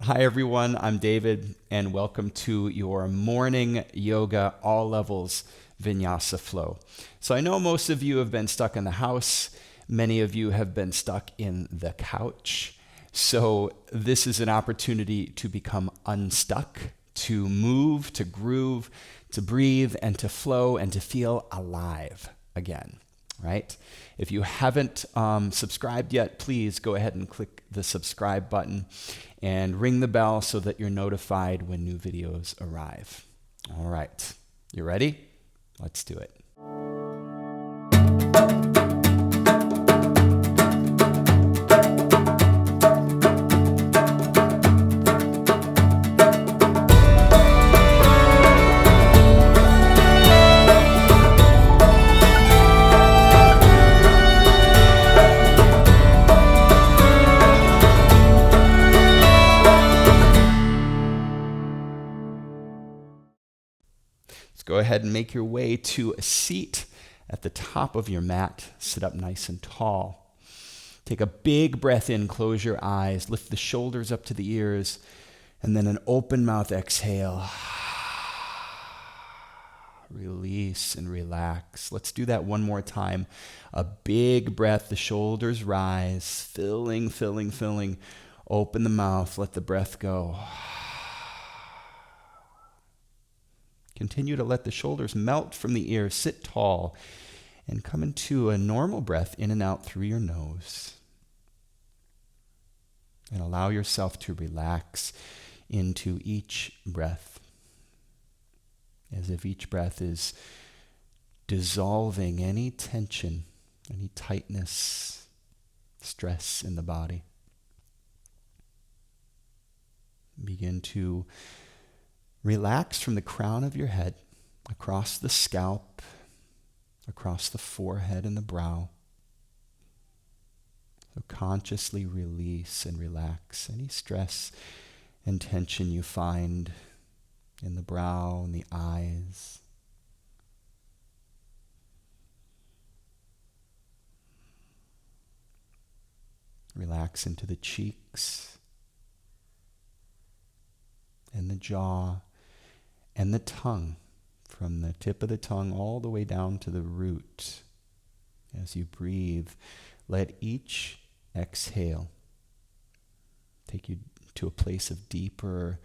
Hi everyone, I'm David, and welcome to your morning yoga all levels Vinyasa flow. So I know most of you have been stuck in the house. Many of you have been stuck in the couch. So this is an opportunity to become unstuck, to move, to groove, to breathe, and to flow, and to feel alive again, right? If you haven't subscribed yet, please go ahead and click the subscribe button and ring the bell so that you're notified when new videos arrive. All right, you ready? Let's do it. Go ahead and make your way to a seat at the top of your mat. Sit up nice and tall. Take a big breath in, close your eyes, lift the shoulders up to the ears, and then an open mouth exhale. Release and relax. Let's do that one more time. A big breath, the shoulders rise, filling. Open the mouth, let the breath go. Continue to let the shoulders melt from the ears. Sit tall and come into a normal breath in and out through your nose. And allow yourself to relax into each breath, as if each breath is dissolving any tension, any tightness, stress in the body. Begin to relax from the crown of your head, across the scalp, across the forehead and the brow. So consciously release and relax any stress and tension you find in the brow and the eyes. Relax into the cheeks and the jaw and the tongue, from the tip of the tongue all the way down to the root. As you breathe, let each exhale take you to a place of deeper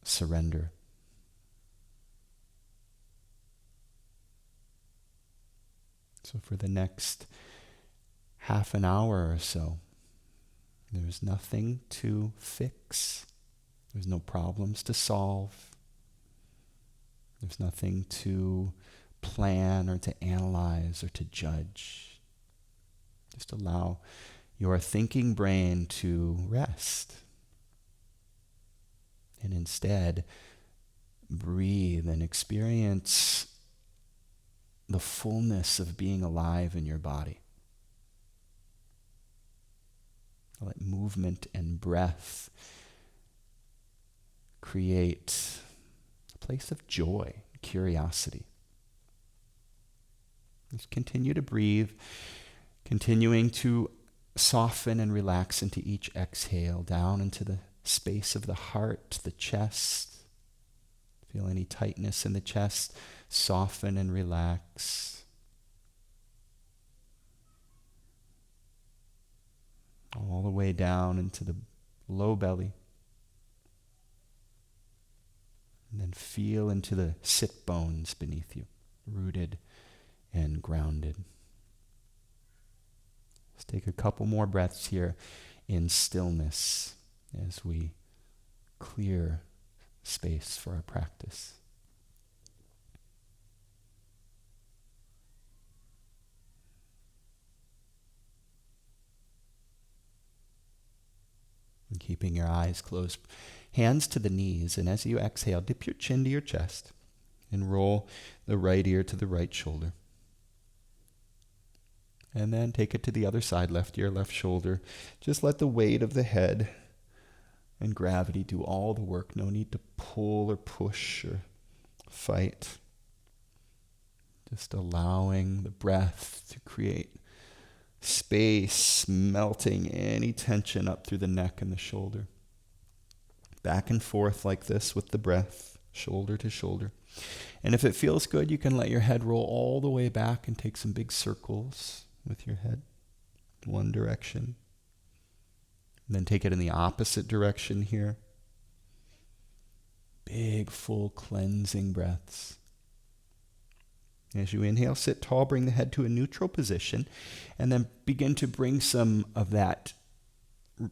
surrender. So for the next half an hour or so, there's nothing to fix. There's no problems to solve. There's nothing to plan or to analyze or to judge. Just allow your thinking brain to rest. And instead, breathe and experience the fullness of being alive in your body. Let movement and breath create place of joy, curiosity. Just continue to breathe, continuing to soften and relax into each exhale, down into the space of the heart, the chest. Feel any tightness in the chest, soften and relax. All the way down into the low belly. And then feel into the sit bones beneath you, rooted and grounded. Let's take a couple more breaths here in stillness as we clear space for our practice. And keeping your eyes closed, hands to the knees, and as you exhale, dip your chin to your chest and roll the right ear to the right shoulder. And then take it to the other side, left ear, left shoulder. Just let the weight of the head and gravity do all the work. No need to pull or push or fight. Just allowing the breath to create space, melting any tension up through the neck and the shoulder. back and forth like this with the breath, shoulder to shoulder. And if it feels good, you can let your head roll all the way back and take some big circles with your head, one direction. And then take it in the opposite direction here. Big, full, cleansing breaths. As you inhale, sit tall, bring the head to a neutral position, and then begin to bring some of that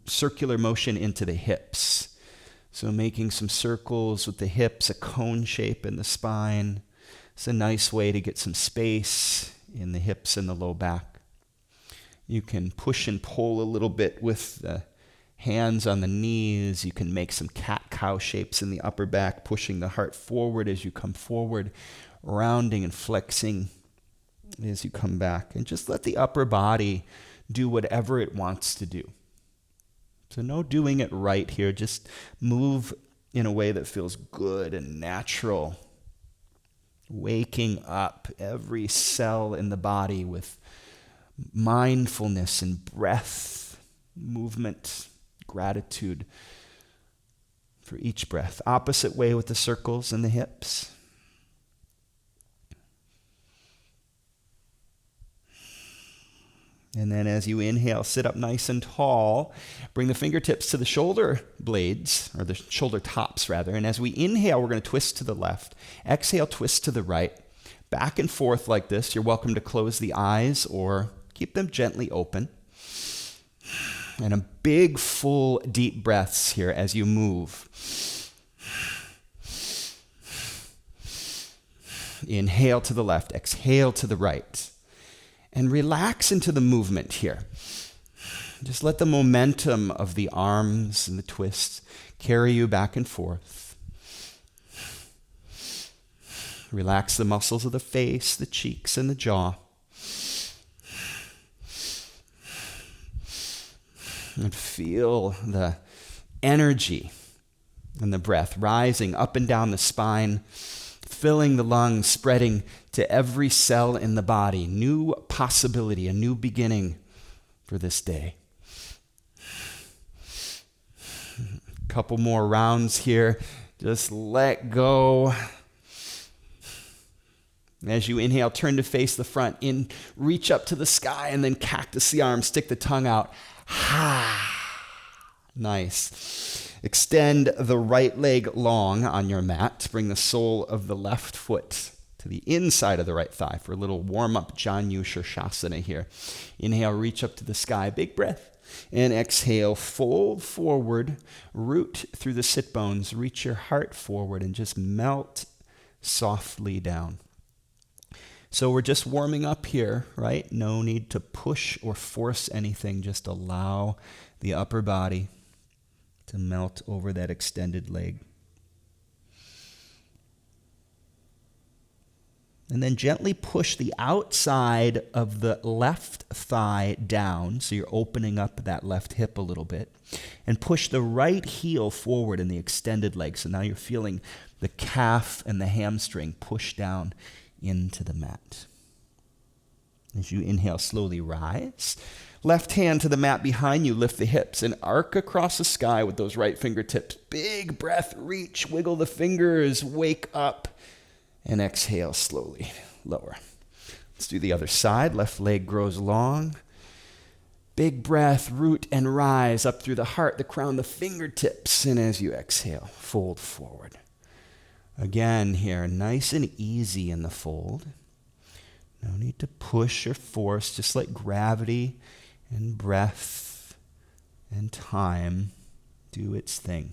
circular motion into the hips. So making some circles with the hips, a cone shape in the spine. It's a nice way to get some space in the hips and the low back. You can push and pull a little bit with the hands on the knees. You can make some cat-cow shapes in the upper back, pushing the heart forward as you come forward, rounding and flexing as you come back. And just let the upper body do whatever it wants to do. So no doing it right here. Just move in a way that feels good and natural. Waking up every cell in the body with mindfulness and breath, movement, gratitude for each breath. Opposite way with the circles and the hips. And then as you inhale, sit up nice and tall. Bring the fingertips to the shoulder blades, or the shoulder tops rather. And as we inhale, we're going to twist to the left. Exhale, twist to the right. Back and forth like this. You're welcome to close the eyes or keep them gently open. And a big, full, deep breaths here as you move. Inhale to the left. Exhale to the right. And relax into the movement here. Just let the momentum of the arms and the twists carry you back and forth. Relax the muscles of the face, the cheeks, and the jaw. And feel the energy and the breath rising up and down the spine, filling the lungs, spreading to every cell in the body. New possibility, a new beginning for this day. Couple more rounds here. Just let go. As you inhale, turn to face the front. In, reach up to the sky, and then cactus the arms. Stick the tongue out. Nice. Extend the right leg long on your mat. Bring the sole of the left foot to the inside of the right thigh for a little warm-up Janu Shirshasana here. Inhale, reach up to the sky. Big breath. And exhale, fold forward, root through the sit bones. Reach your heart forward and just melt softly down. So we're just warming up here, right? No need to push or force anything. Just allow the upper body to melt over that extended leg. And then gently push the outside of the left thigh down, so you're opening up that left hip a little bit, and push the right heel forward in the extended leg. So now you're feeling the calf and the hamstring push down into the mat. As you inhale, slowly rise. Left hand to the mat behind you, lift the hips and arc across the sky with those right fingertips. Big breath, reach, wiggle the fingers, wake up, and exhale slowly, lower. Let's do the other side. Left leg grows long. Big breath, root and rise up through the heart, the crown, the fingertips, and as you exhale, fold forward. Again here, nice and easy in the fold. No need to push or force, just let gravity and breath and time do its thing.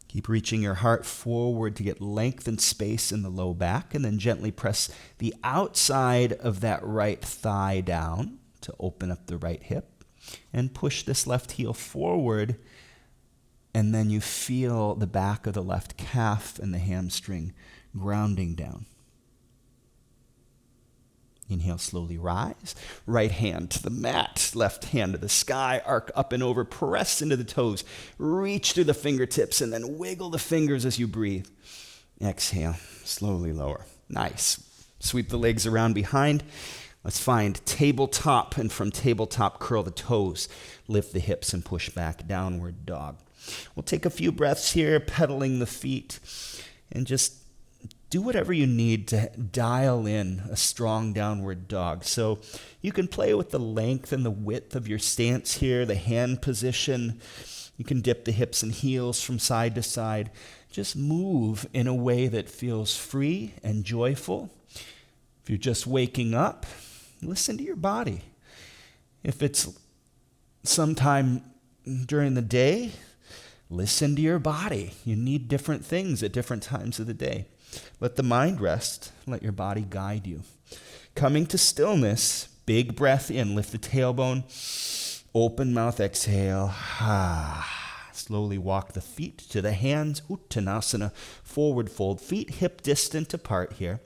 Keep reaching your heart forward to get length and space in the low back, and then gently press the outside of that right thigh down to open up the right hip, and push this left heel forward, and then you feel the back of the left calf and the hamstring grounding down. Inhale, slowly rise. Right hand to the mat, left hand to the sky, arc up and over, press into the toes, reach through the fingertips, and then wiggle the fingers as you breathe. Exhale, slowly lower. Nice. Sweep the legs around behind. Let's find tabletop, and from tabletop, curl the toes, lift the hips, and push back, downward dog. We'll take a few breaths here, pedaling the feet, and just do whatever you need to dial in a strong downward dog. So you can play with the length and the width of your stance here, the hand position. You can dip the hips and heels from side to side. Just move in a way that feels free and joyful. If you're just waking up, listen to your body. If it's sometime during the day, listen to your body. You need different things at different times of the day. Let the mind rest. Let your body guide you. Coming to stillness, big breath in. Lift the tailbone. Open mouth, exhale. Slowly walk the feet to the hands. Uttanasana, forward fold. Feet hip distant apart here.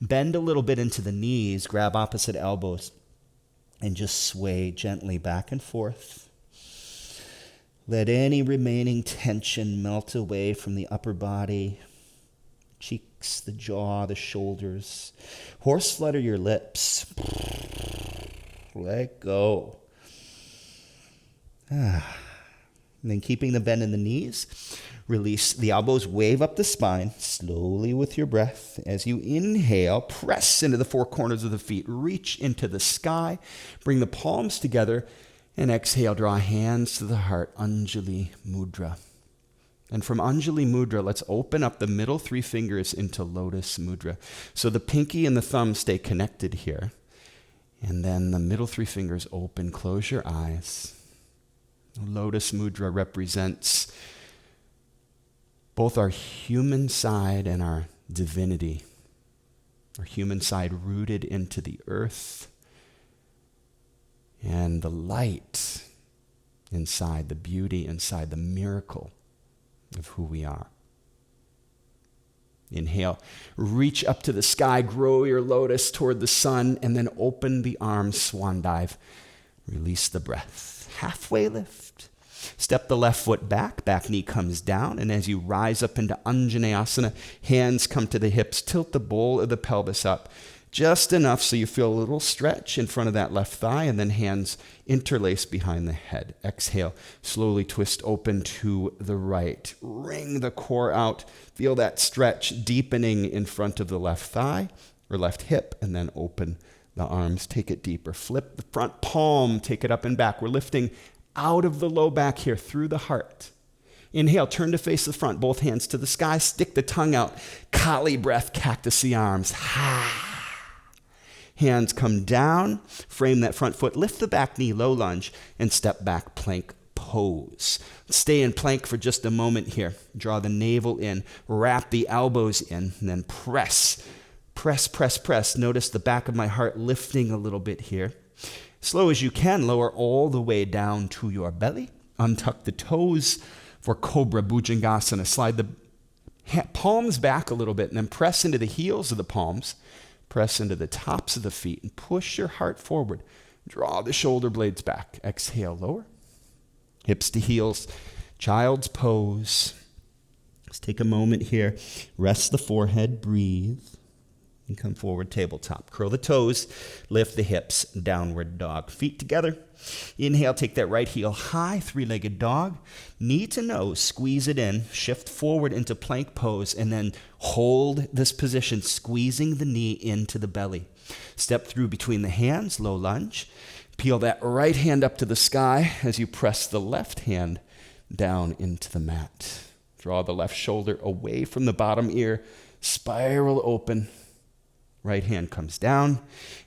Bend a little bit into the knees. Grab opposite elbows. And just sway gently back and forth. Let any remaining tension melt away from the upper body. Cheeks, the jaw, the shoulders. Horse flutter your lips. Let go. And then keeping the bend in the knees, release the elbows, wave up the spine slowly with your breath. As you inhale, press into the four corners of the feet. Reach into the sky. Bring the palms together. And exhale, draw hands to the heart. Anjali Mudra. And from Anjali Mudra, let's open up the middle three fingers into Lotus Mudra. So the pinky and the thumb stay connected here. And then the middle three fingers open. Close your eyes. Lotus Mudra represents both our human side and our divinity. Our human side rooted into the earth. And the light inside, the beauty inside, the miracle of who we are. Inhale, reach up to the sky, grow your lotus toward the sun, and then open the arms, swan dive. Release the breath. Halfway lift. Step the left foot back knee comes down, and as you rise up into Anjaneyasana, hands come to the hips, tilt the bowl of the pelvis up. Just enough so you feel a little stretch in front of that left thigh, and then hands interlace behind the head. Exhale, slowly twist open to the right. Wring the core out. Feel that stretch deepening in front of the left thigh or left hip, and then open the arms. Take it deeper. Flip the front palm, take it up and back. We're lifting out of the low back here through the heart. Inhale, turn to face the front, both hands to the sky. Stick the tongue out. Kali breath, cactus the arms. Hands come down, frame that front foot, lift the back knee, low lunge, and step back, plank pose. Stay in plank for just a moment here. Draw the navel in, wrap the elbows in, and then press. Press, press, press. Notice the back of my heart lifting a little bit here. Slow as you can, lower all the way down to your belly. Untuck the toes for Cobra Bhujangasana. Slide the palms back a little bit, and then press into the heels of the palms. Press into the tops of the feet and push your heart forward. Draw the shoulder blades back. Exhale, lower. Hips to heels. Child's pose. Let's take a moment here. Rest the forehead. Breathe. And come forward, tabletop. Curl the toes. Lift the hips. Downward dog. Feet together. Inhale, take that right heel high. Three-legged dog. Knee to nose. Squeeze it in. Shift forward into plank pose. And then hold this position, squeezing the knee into the belly. Step through between the hands. Low lunge. Peel that right hand up to the sky as you press the left hand down into the mat. Draw the left shoulder away from the bottom ear. Spiral open. Right hand comes down,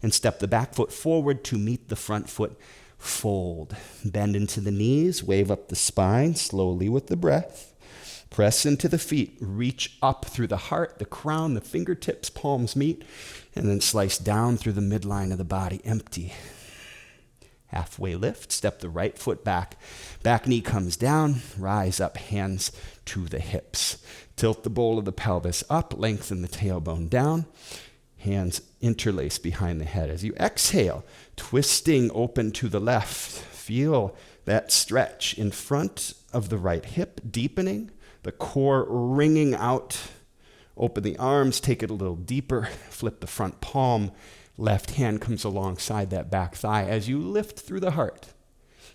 and step the back foot forward to meet the front foot. Fold. Bend into the knees, wave up the spine slowly with the breath. Press into the feet, reach up through the heart, the crown, the fingertips, palms meet, and then slice down through the midline of the body, empty. Halfway lift, step the right foot back. Back knee comes down, rise up, hands to the hips. Tilt the bowl of the pelvis up, lengthen the tailbone down. Hands interlace behind the head. As you exhale, twisting open to the left. Feel that stretch in front of the right hip, deepening, the core wringing out. Open the arms, take it a little deeper. Flip the front palm. Left hand comes alongside that back thigh as you lift through the heart.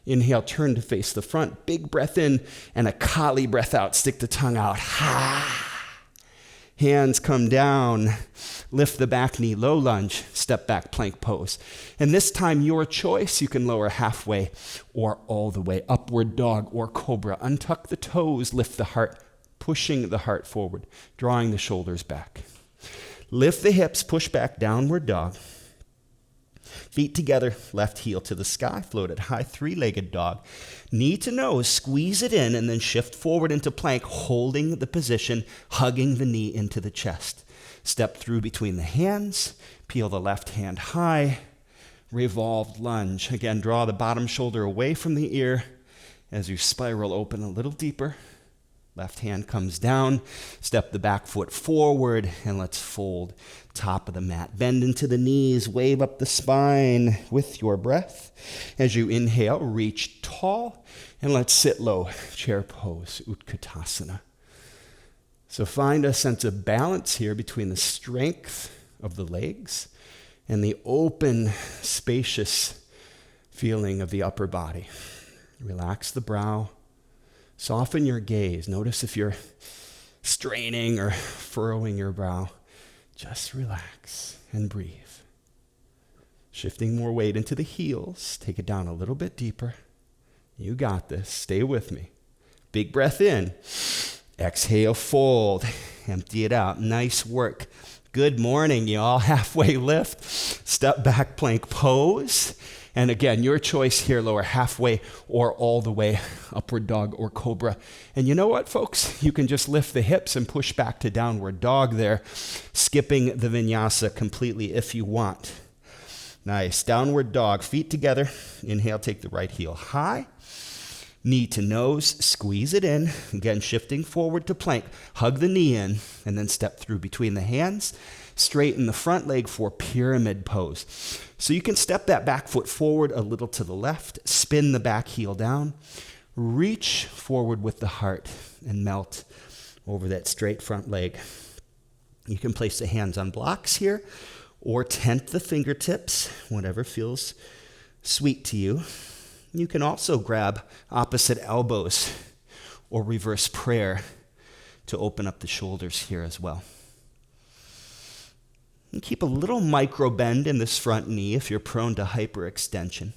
Inhale, turn to face the front. Big breath in and a Kali breath out. Stick the tongue out. Ha. Hands come down. Lift the back knee, low lunge, step back plank pose. And this time, your choice. You can lower halfway or all the way. Upward dog or cobra. Untuck the toes, lift the heart, pushing the heart forward, drawing the shoulders back. Lift the hips, push back, downward dog. Feet together, left heel to the sky, float at high, three-legged dog. Knee to nose, squeeze it in, and then shift forward into plank, holding the position, hugging the knee into the chest. Step through between the hands, peel the left hand high, revolved lunge. Again, draw the bottom shoulder away from the ear as you spiral open a little deeper. Left hand comes down, step the back foot forward, and let's fold top of the mat. Bend into the knees, wave up the spine with your breath. As you inhale, reach tall, and let's sit low, chair pose, Utkatasana. So find a sense of balance here between the strength of the legs and the open, spacious feeling of the upper body. Relax the brow. Soften your gaze. Notice if you're straining or furrowing your brow. Just relax and breathe. Shifting more weight into the heels. Take it down a little bit deeper. You got this. Stay with me. Big breath in. Exhale, fold. Empty it out. Nice work. Good morning, y'all. Halfway lift. Step back plank pose. And again, your choice here, lower halfway or all the way, upward dog or cobra. And you know what, folks? You can just lift the hips and push back to downward dog there, skipping the vinyasa completely if you want. Nice. Downward dog, feet together. Inhale, take the right heel high. Knee to nose, squeeze it in. Again, shifting forward to plank. Hug the knee in, and then step through between the hands. Straighten the front leg for pyramid pose. So you can step that back foot forward a little to the left, spin the back heel down, reach forward with the heart, and melt over that straight front leg. You can place the hands on blocks here, or tent the fingertips, whatever feels sweet to you. You can also grab opposite elbows or reverse prayer to open up the shoulders here as well. And keep a little micro bend in this front knee if you're prone to hyperextension.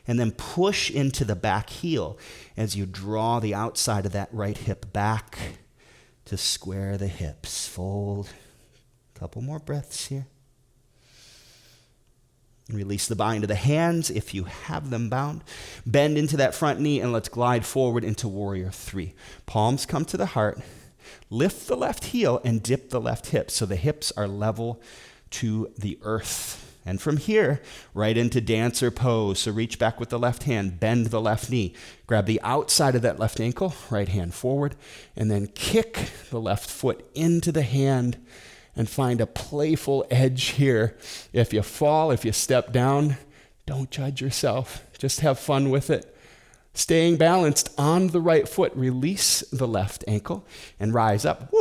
And then push into the back heel as you draw the outside of that right hip back to square the hips. Fold. A couple more breaths here. Release the bind of the hands if you have them bound. Bend into that front knee and let's glide forward into warrior three. Palms come to the heart. Lift the left heel and dip the left hip so the hips are level to the earth. And from here, right into dancer pose. So reach back with the left hand, bend the left knee. Grab the outside of that left ankle, right hand forward, and then kick the left foot into the hand and find a playful edge here. If you fall, if you step down, don't judge yourself. Just have fun with it. Staying balanced on the right foot, release the left ankle and rise up,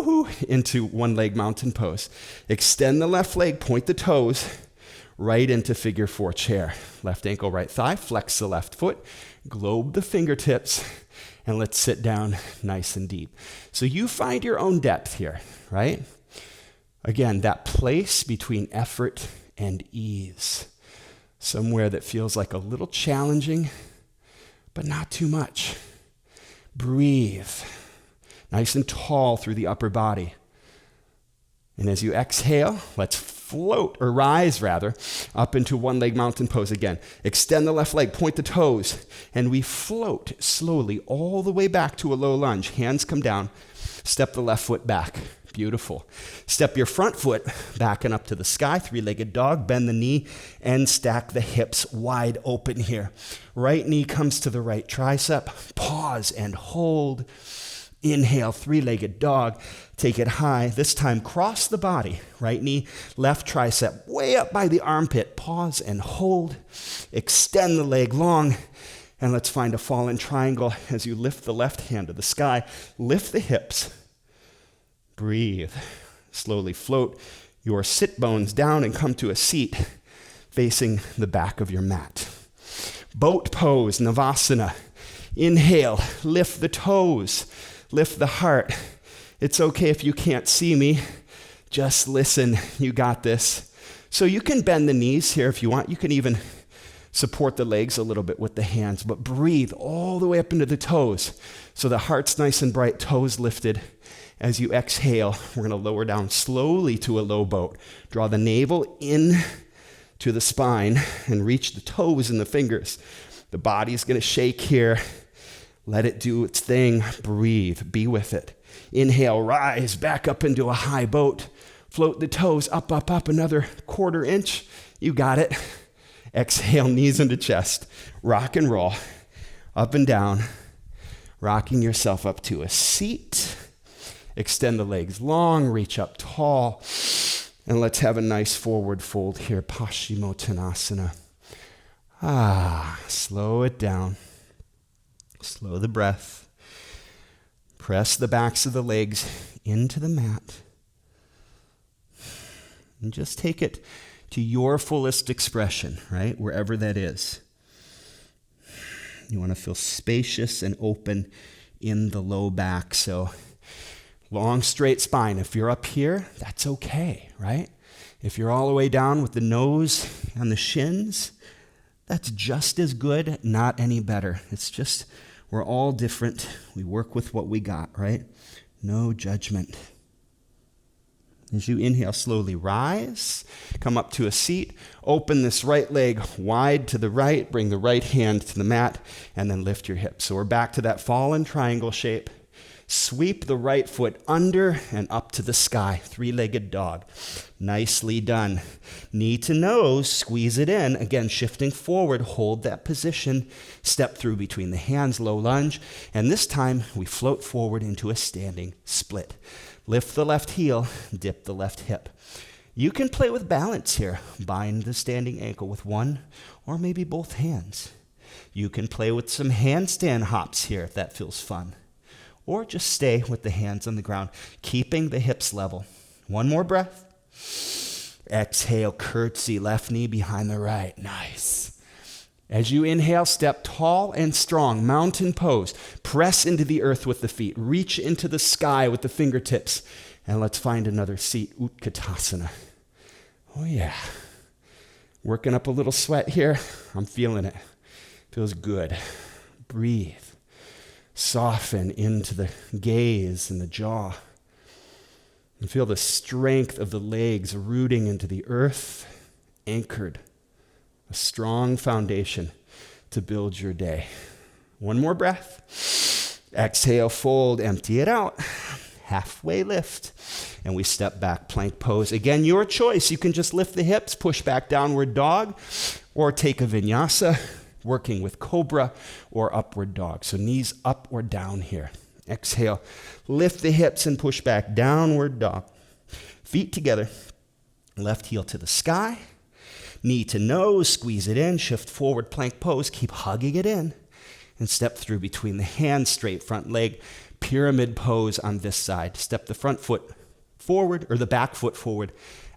into one leg mountain pose. Extend the left leg, point the toes right into figure four chair. Left ankle, right thigh, flex the left foot, globe the fingertips, and let's sit down nice and deep. So you find your own depth here, right? Again, that place between effort and ease. Somewhere that feels like a little challenging, but not too much. Breathe. Nice and tall through the upper body. And as you exhale, let's float, or rise rather, up into one leg mountain pose again. Extend the left leg, point the toes, and we float slowly all the way back to a low lunge. Hands come down, step the left foot back. Beautiful. Step your front foot back and up to the sky, three-legged dog, bend the knee and stack the hips wide open here. Right knee comes to the right tricep, pause and hold. Inhale, three-legged dog, take it high. This time cross the body, right knee, left tricep, way up by the armpit, pause and hold. Extend the leg long. And let's find a fallen triangle as you lift the left hand to the sky, lift the hips. Breathe. Slowly float your sit bones down and come to a seat facing the back of your mat. Boat pose, Navasana. Inhale, lift the toes, lift the heart. It's okay if you can't see me. Just listen. You got this. So you can bend the knees here if you want. You can even support the legs a little bit with the hands, but breathe all the way up into the toes. So the heart's nice and bright, toes lifted. As you exhale, we're going to lower down slowly to a low boat. Draw the navel in to the spine and reach the toes and the fingers. The body's going to shake here. Let it do its thing. Breathe. Be with it. Inhale, rise back up into a high boat. Float the toes up, up, up, another 1/4 inch. You got it. Exhale, knees into chest. Rock and roll. Up and down. Rocking yourself up to a seat. Extend the legs long, reach up tall. And let's have a nice forward fold here. Paschimottanasana. Slow it down. Slow the breath. Press the backs of the legs into the mat. And just take it to your fullest expression, right? Wherever that is. You want to feel spacious and open in the low back. So long, straight spine. If you're up here, that's okay, right? If you're all the way down with the nose on the shins, that's just as good, not any better. It's just, we're all different. We work with what we got, right? No judgment. As you inhale, slowly rise, come up to a seat, open this right leg wide to the right, bring the right hand to the mat, and then lift your hips. So we're back to that fallen triangle shape. Sweep the right foot under and up to the sky, 3-legged dog. Nicely done. Knee to nose, squeeze it in. Again, shifting forward, hold that position. Step through between the hands, low lunge. And this time, we float forward into a standing split. Lift the left heel, dip the left hip. You can play with balance here. Bind the standing ankle with one or maybe both hands. You can play with some handstand hops here if that feels fun. Or just stay with the hands on the ground, keeping the hips level. One more breath. Exhale, curtsy, left knee behind the right. Nice. As you inhale, step tall and strong, mountain pose. Press into the earth with the feet. Reach into the sky with the fingertips. And let's find another seat, Utkatasana. Oh yeah. Working up a little sweat here. I'm feeling it. Feels good. Breathe. Soften into the gaze and the jaw. And feel the strength of the legs rooting into the earth, anchored. A strong foundation to build your day. One more breath. Exhale, fold, empty it out. Halfway lift. And we step back, plank pose. Again, your choice. You can just lift the hips, push back, downward dog, or take a vinyasa, working with cobra or upward dog. So knees up or down here. Exhale, lift the hips and push back, downward dog. Feet together, left heel to the sky, knee to nose, squeeze it in, shift forward, plank pose, keep hugging it in, and step through between the hands, straight front leg, pyramid pose on this side. Step the front foot forward, or the back foot forward,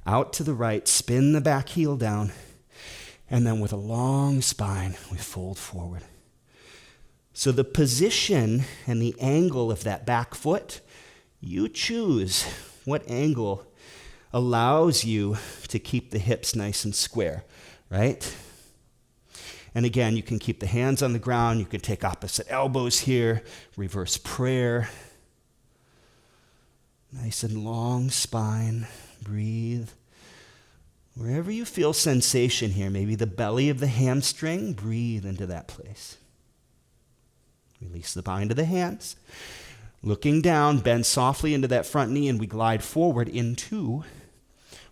out to the right, spin the back heel down, and then with a long spine, we fold forward. So the position and the angle of that back foot, you choose what angle allows you to keep the hips nice and square, right? And again, you can keep the hands on the ground. You can take opposite elbows here, reverse prayer. Nice and long spine. Breathe. Wherever you feel sensation here, maybe the belly of the hamstring, breathe into that place. Release the bind of the hands. Looking down, bend softly into that front knee, and we glide forward into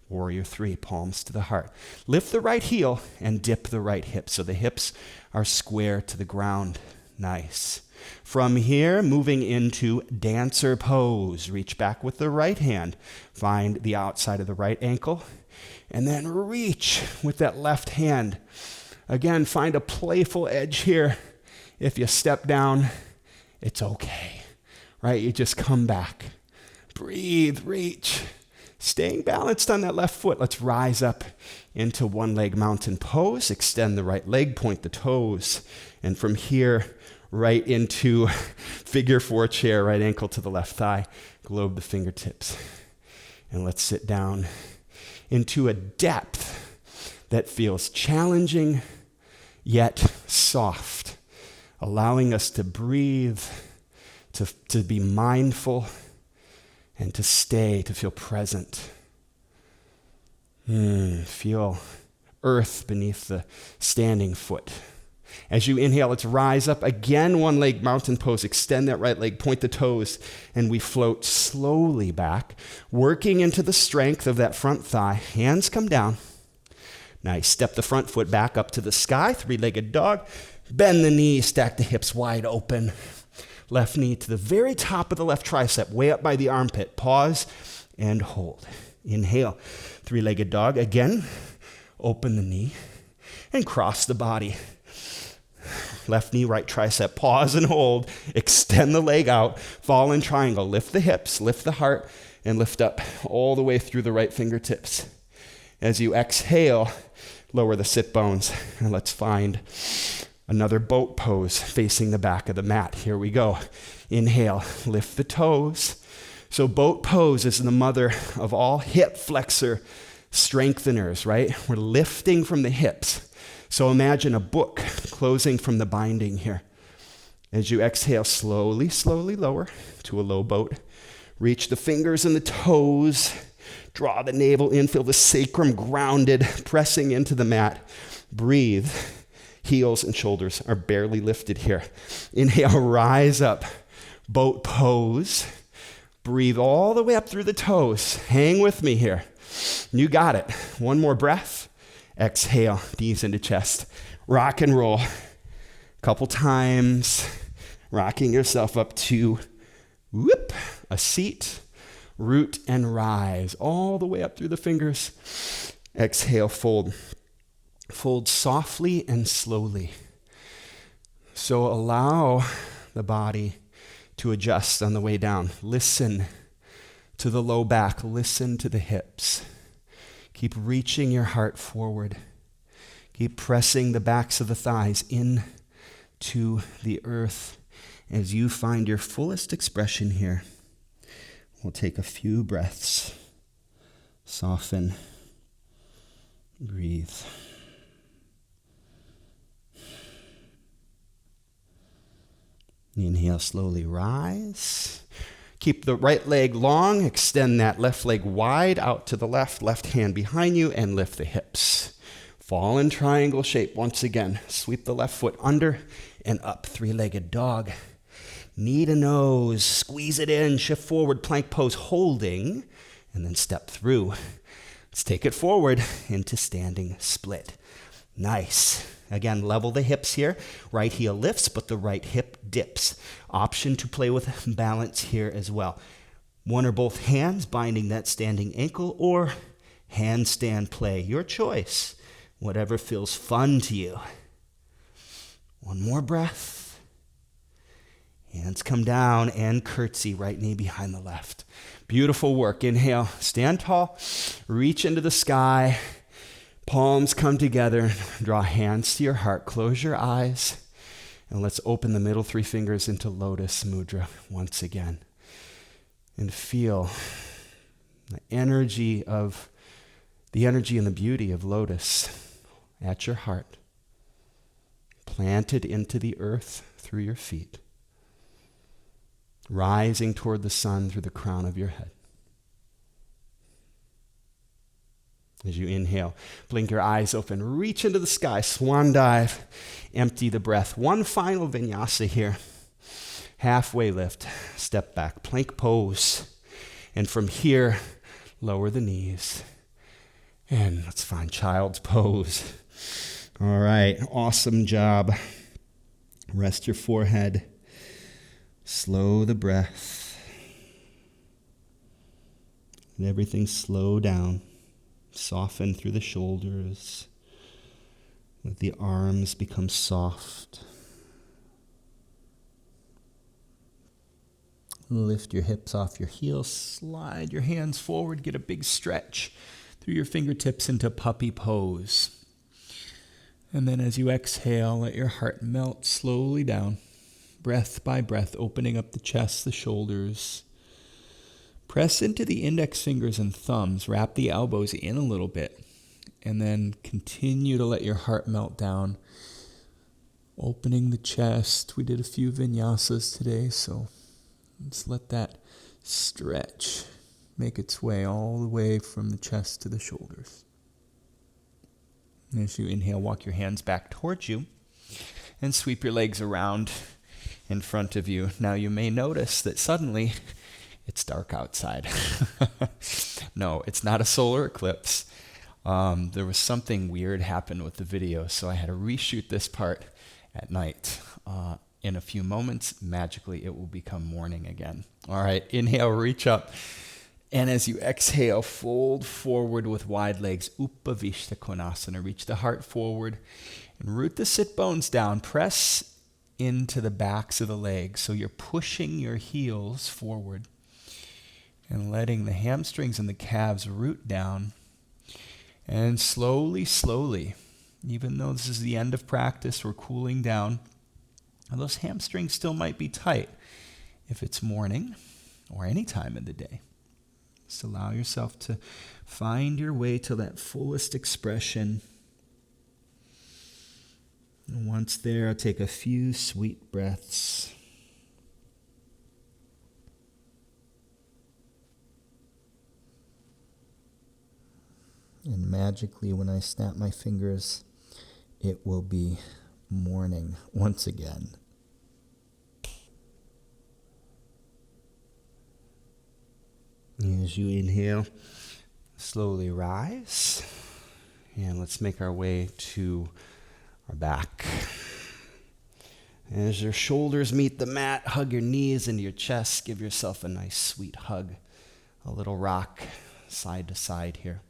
Warrior 3, palms to the heart. Lift the right heel and dip the right hip, so the hips are square to the ground. Nice. From here, moving into dancer pose. Reach back with the right hand. Find the outside of the right ankle. And then reach with that left hand. Again, find a playful edge here. If you step down, it's okay, right? You just come back. Breathe, reach. Staying balanced on that left foot. Let's rise up into one leg mountain pose. Extend the right leg, point the toes. And from here, right into figure 4 chair, right ankle to the left thigh. Globe the fingertips. And let's sit down into a depth that feels challenging yet soft, allowing us to breathe, to be mindful, and to stay, to feel present. Feel earth beneath the standing foot. As you inhale, let's rise up again, one leg mountain pose. Extend that right leg, point the toes, and we float slowly back, working into the strength of that front thigh. Hands come down. Nice. Step the front foot back up to the sky, three-legged dog. Bend the knees, stack the hips wide open. Left knee to the very top of the left tricep, way up by the armpit. Pause and hold. Inhale, three-legged dog. Again, open the knee and cross the body. Left knee, right tricep. Pause and hold. Extend the leg out. Fall in triangle. Lift the hips, lift the heart, and lift up all the way through the right fingertips. As you exhale, lower the sit bones. And let's find another boat pose facing the back of the mat. Here we go. Inhale, lift the toes. So boat pose is the mother of all hip flexor strengtheners, right? We're lifting from the hips. So imagine a book closing from the binding here. As you exhale, slowly, slowly lower to a low boat. Reach the fingers and the toes. Draw the navel in, feel the sacrum grounded, pressing into the mat. Breathe. Heels and shoulders are barely lifted here. Inhale, rise up. Boat pose. Breathe all the way up through the toes. Hang with me here. You got it. One more breath. Exhale, knees into chest. Rock and roll. Couple times. Rocking yourself up to a seat. Root and rise. All the way up through the fingers. Exhale, fold. Fold softly and slowly. So allow the body to adjust on the way down. Listen to the low back. Listen to the hips. Keep reaching your heart forward. Keep pressing the backs of the thighs into the earth as you find your fullest expression here. We'll take a few breaths. Soften. Breathe. Inhale, slowly rise. Keep the right leg long. Extend that left leg wide out to the left. Left hand behind you and lift the hips. Fall in triangle shape once again. Sweep the left foot under and up. Three-legged dog. Knee to nose. Squeeze it in. Shift forward. Plank pose holding. And then step through. Let's take it forward into standing split. Nice. Again, level the hips here. Right heel lifts, but the right hip dips. Option to play with balance here as well. One or both hands binding that standing ankle, or handstand play. Your choice. Whatever feels fun to you. One more breath. Hands come down and curtsy, right knee behind the left. Beautiful work. Inhale, stand tall, reach into the sky. Palms come together, draw hands to your heart, close your eyes, and let's open the middle three fingers into Lotus Mudra once again. And feel the energy and the beauty of Lotus at your heart, planted into the earth through your feet, rising toward the sun through the crown of your head. As you inhale, blink your eyes open, reach into the sky, swan dive, empty the breath. One final vinyasa here. Halfway lift, step back, plank pose. And from here, lower the knees. And let's find child's pose. All right, awesome job. Rest your forehead. Slow the breath. Let everything slow down. Soften through the shoulders. Let the arms become soft. Lift your hips off your heels, slide your hands forward, get a big stretch through your fingertips into puppy pose. And then as you exhale, let your heart melt slowly down, breath by breath, opening up the chest, the shoulders. Press into the index fingers and thumbs, wrap the elbows in a little bit, and then continue to let your heart melt down, opening the chest. We did a few vinyasas today, so just let that stretch make its way all the way from the chest to the shoulders. And as you inhale, walk your hands back towards you and sweep your legs around in front of you. Now you may notice that suddenly it's dark outside. No, it's not a solar eclipse. There was something weird happen with the video, so I had to reshoot this part at night. In a few moments, magically, it will become morning again. All right, inhale, reach up. And as you exhale, fold forward with wide legs, Upavishta Konasana. Reach the heart forward and root the sit bones down. Press into the backs of the legs, so you're pushing your heels forward and letting the hamstrings and the calves root down. And slowly, slowly, even though this is the end of practice, we're cooling down. And those hamstrings still might be tight if it's morning or any time of the day. Just allow yourself to find your way to that fullest expression. And once there, take a few sweet breaths. And magically, when I snap my fingers, it will be morning once again. As you inhale, slowly rise. And let's make our way to our back. As your shoulders meet the mat, hug your knees into your chest. Give yourself a nice sweet hug. A little rock side to side here.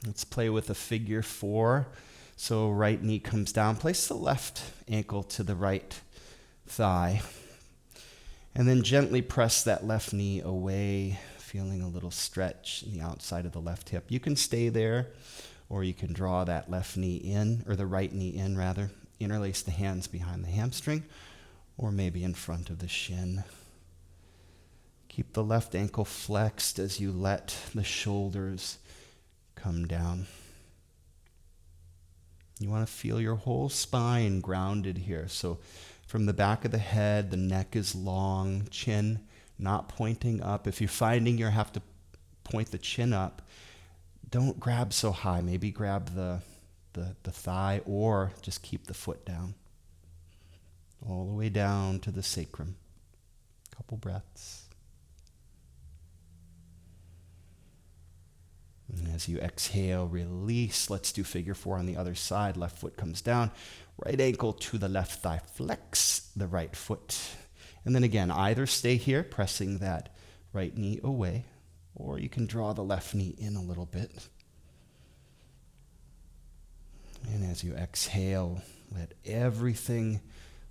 Let's play with a figure 4. So right knee comes down. Place the left ankle to the right thigh. And then gently press that left knee away, feeling a little stretch in the outside of the left hip. You can stay there, or you can draw that left knee in, or the right knee in rather. Interlace the hands behind the hamstring, or maybe in front of the shin. Keep the left ankle flexed as you let the shoulders come down. You want to feel your whole spine grounded here. So from the back of the head, the neck is long, chin not pointing up. If you're finding you have to point the chin up, don't grab so high. Maybe grab the thigh, or just keep the foot down. All the way down to the sacrum. Couple breaths. And as you exhale, release. Let's do figure 4 on the other side. Left foot comes down. Right ankle to the left thigh. Flex the right foot. And then again, either stay here, pressing that right knee away, or you can draw the left knee in a little bit. And as you exhale, let everything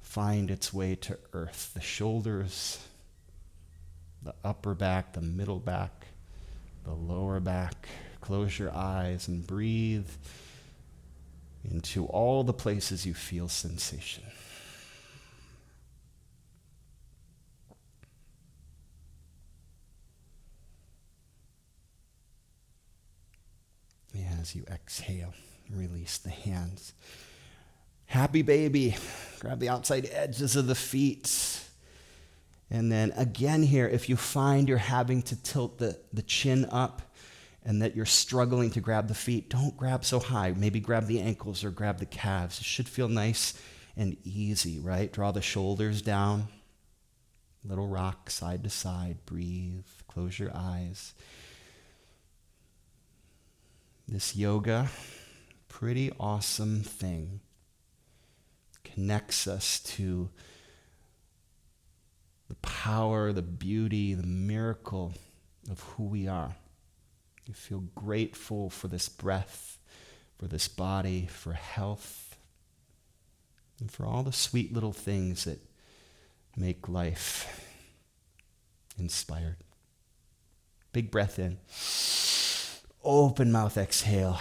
find its way to earth. The shoulders, the upper back, the middle back, the lower back. Close your eyes and breathe into all the places you feel sensation. As you exhale, release the hands. Happy baby. Grab the outside edges of the feet. And then again here, if you find you're having to tilt the chin up and that you're struggling to grab the feet, don't grab so high. Maybe grab the ankles or grab the calves. It should feel nice and easy, right? Draw the shoulders down. Little rock side to side. Breathe. Close your eyes. This yoga, pretty awesome thing, connects us to the power, the beauty, the miracle of who we are. You feel grateful for this breath, for this body, for health, and for all the sweet little things that make life inspired. Big breath in. Open mouth, exhale.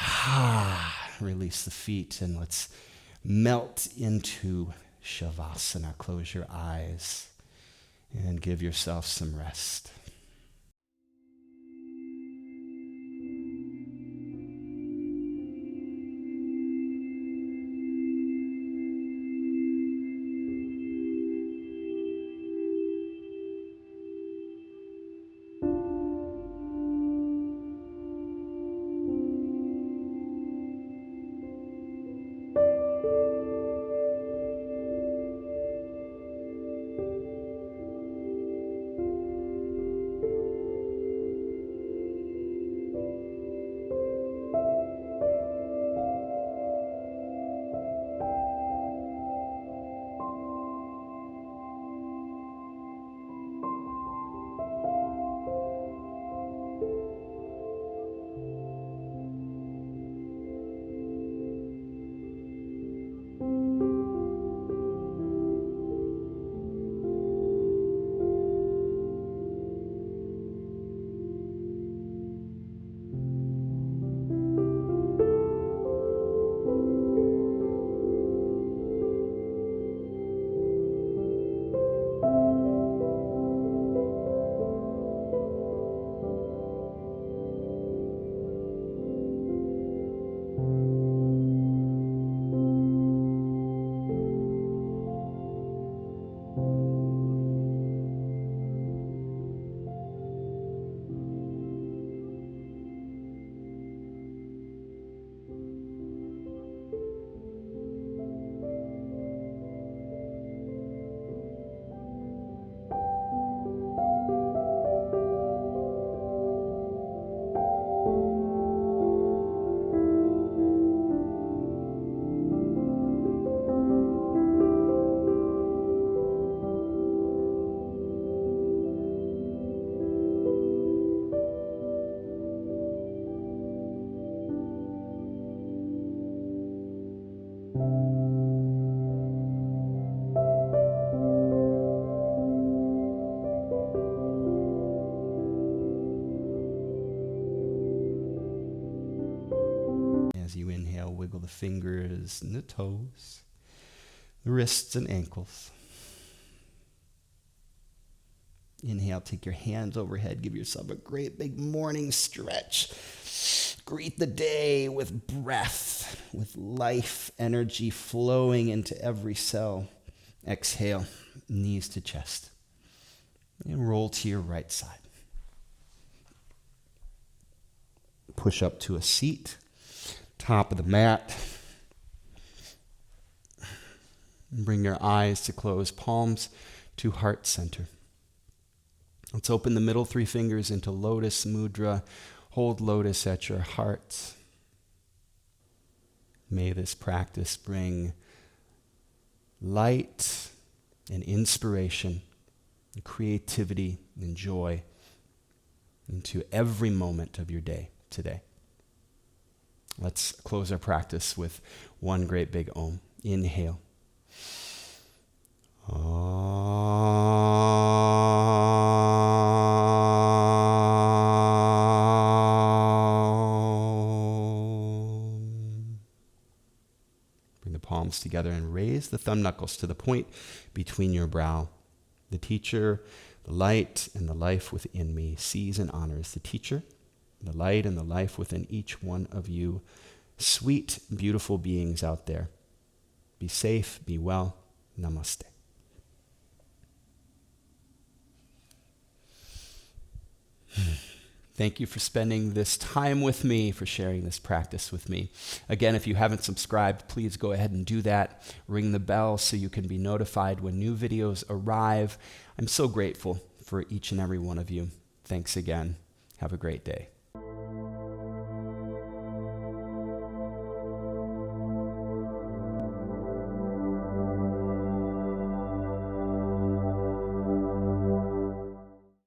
Release the feet, and let's melt into Savasana. Close your eyes and give yourself some rest. As you inhale, wiggle the fingers and the toes, the wrists and ankles. Inhale, take your hands overhead. Give yourself a great big morning stretch. Greet the day with breath, with life energy flowing into every cell. Exhale, knees to chest. And roll to your right side. Push up to a seat. Top of the mat. Bring your eyes to close, palms to heart center. Let's open the middle three fingers into lotus mudra. Hold lotus at your heart. May this practice bring light and inspiration and creativity and joy into every moment of your day today. Let's close our practice with one great big Om. Inhale. Bring the palms together and raise the thumb knuckles to the point between your brow. The teacher, the light, and the life within me sees and honors the teacher, the light, and the life within each one of you. Sweet, beautiful beings out there. Be safe, be well. Namaste. Thank you for spending this time with me, for sharing this practice with me. Again, if you haven't subscribed, please go ahead and do that. Ring the bell so you can be notified when new videos arrive. I'm so grateful for each and every one of you. Thanks again. Have a great day.